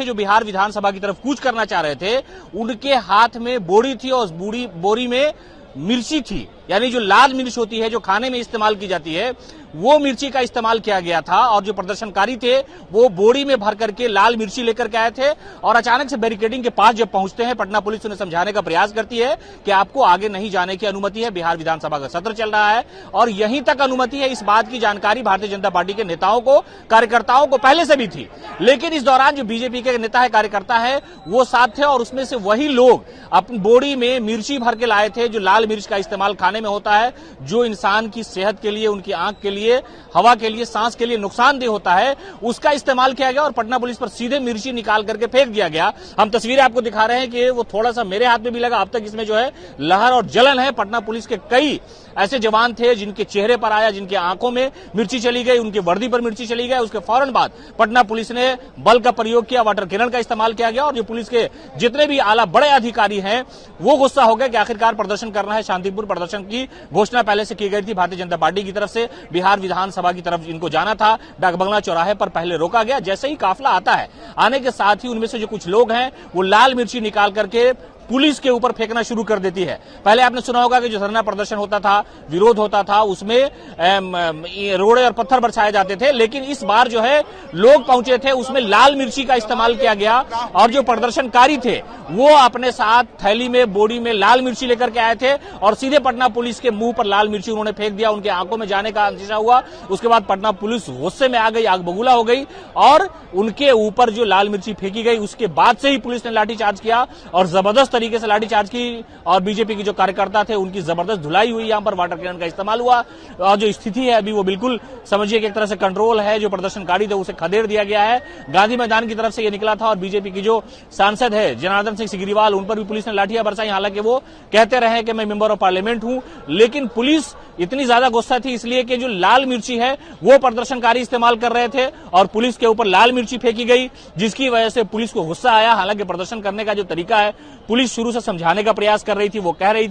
जो बिहार विधानसभा की तरफ कूच करना चाह रहे थे, उनके हाथ में बोरी थी और उस बोरी में मिर्ची थी, यानी जो लाल मिर्च होती है, जो खाने में इस्तेमाल की जाती है, वो मिर्ची का इस्तेमाल किया गया था। और जो प्रदर्शनकारी थे वो बोरी में भर करके लाल मिर्ची लेकर के आए थे और अचानक से बैरिकेडिंग के पास जब पहुंचते हैं, पटना पुलिस उन्हें समझाने का प्रयास करती है कि आपको आगे नहीं जाने की अनुमति है, बिहार विधानसभा का सत्र चल रहा है और यहीं तक अनुमति है। इस बात की जानकारी भारतीय जनता पार्टी के नेताओं को, कार्यकर्ताओं को पहले से भी थी, लेकिन इस दौरान जो बीजेपी के नेता है, कार्यकर्ता है, वो साथ थे और उसमें से वही लोग अपनी बोरी में मिर्ची भर के लाए थे, जो लाल मिर्च का इस्तेमाल खाने में होता है, जो इंसान की सेहत के लिए, उनकी आंख के लिए, हवा के लिए, सांस के लिए नुकसानदेह होता है, उसका इस्तेमाल किया गया और पटना पुलिस पर सीधे मिर्ची निकाल करके फेंक दिया गया। हम तस्वीरें आपको दिखा रहे हैं कि वो थोड़ा सा मेरे हाथ में भी लगा, अब तक इसमें जो है लहर और जलन है। पटना पुलिस के कई ऐसे जवान थे जिनके चेहरे पर आया, जिनकी आंखों में मिर्ची चली गई, उनकी वर्दी पर मिर्ची चली गई। उसके फौरन बाद पटना पुलिस ने बल का प्रयोग किया, वाटर कैनन का इस्तेमाल किया गया और जो पुलिस के जितने भी आला बड़े अधिकारी हैं वो गुस्सा हो गए कि आखिरकार प्रदर्शन करना है। शांतिपूर्ण प्रदर्शन की घोषणा पहले से की गई थी भारतीय जनता पार्टी की तरफ से, बिहार विधानसभा की तरफ इनको जाना था, डाकबंगला चौराहे पर पहले रोका गया। जैसे ही काफिला आता है, आने के साथ ही उनमें से जो कुछ लोग हैं वो लाल मिर्ची निकाल करके पुलिस के ऊपर फेंकना शुरू कर देती है। पहले आपने सुना होगा कि जो धरना प्रदर्शन होता था, विरोध होता था, उसमें रोड़े और पत्थर बरसाए जाते थे, लेकिन इस बार जो है लोग पहुंचे थे, उसमें लाल मिर्ची का इस्तेमाल किया गया और जो प्रदर्शनकारी थे वो अपने साथ थैली में, बोरी में लाल मिर्ची लेकर के आए थे और सीधे पटना पुलिस के मुंह पर लाल मिर्ची उन्होंने फेंक दिया। उनके आंखों में जाने का अंदेशा हुआ। उसके बाद पटना पुलिस गुस्से में आ गई, आग बबूला हो गई और उनके ऊपर जो लाल मिर्ची फेंकी गई, उसके बाद से ही पुलिस ने लाठीचार्ज किया और जबरदस्त तरीके से लाठीचार्ज की और बीजेपी के जो कार्यकर्ता थे उनकी जबरदस्त धुलाई हुई। यहां पर वाटर कैनन का इस्तेमाल हुआ और जो स्थिति है अभी वो बिल्कुल समझिए कि एक तरह से कंट्रोल है। जो प्रदर्शनकारी थे उसे खदेड़ दिया गया है। गांधी मैदान की तरफ से ये निकला था और बीजेपी की जो सांसद है जनार्दन सिंह सिग्रीवाल, उन पर भी पुलिस ने लाठियां बरसाई। हालांकि वो कहते रहे कि मैं मेंबर ऑफ पार्लियामेंट हूं, लेकिन पुलिस इतनी ज्यादा गुस्सा थी इसलिए कि जो लाल मिर्ची है वो प्रदर्शनकारी इस्तेमाल कर रहे थे और पुलिस के ऊपर लाल मिर्ची फेंकी गई, जिसकी वजह से पुलिस को गुस्सा आया। हालांकि प्रदर्शन करने का जो तरीका है, पुलिस शुरू से समझाने का प्रयास कर रही थी, वो कह रही थी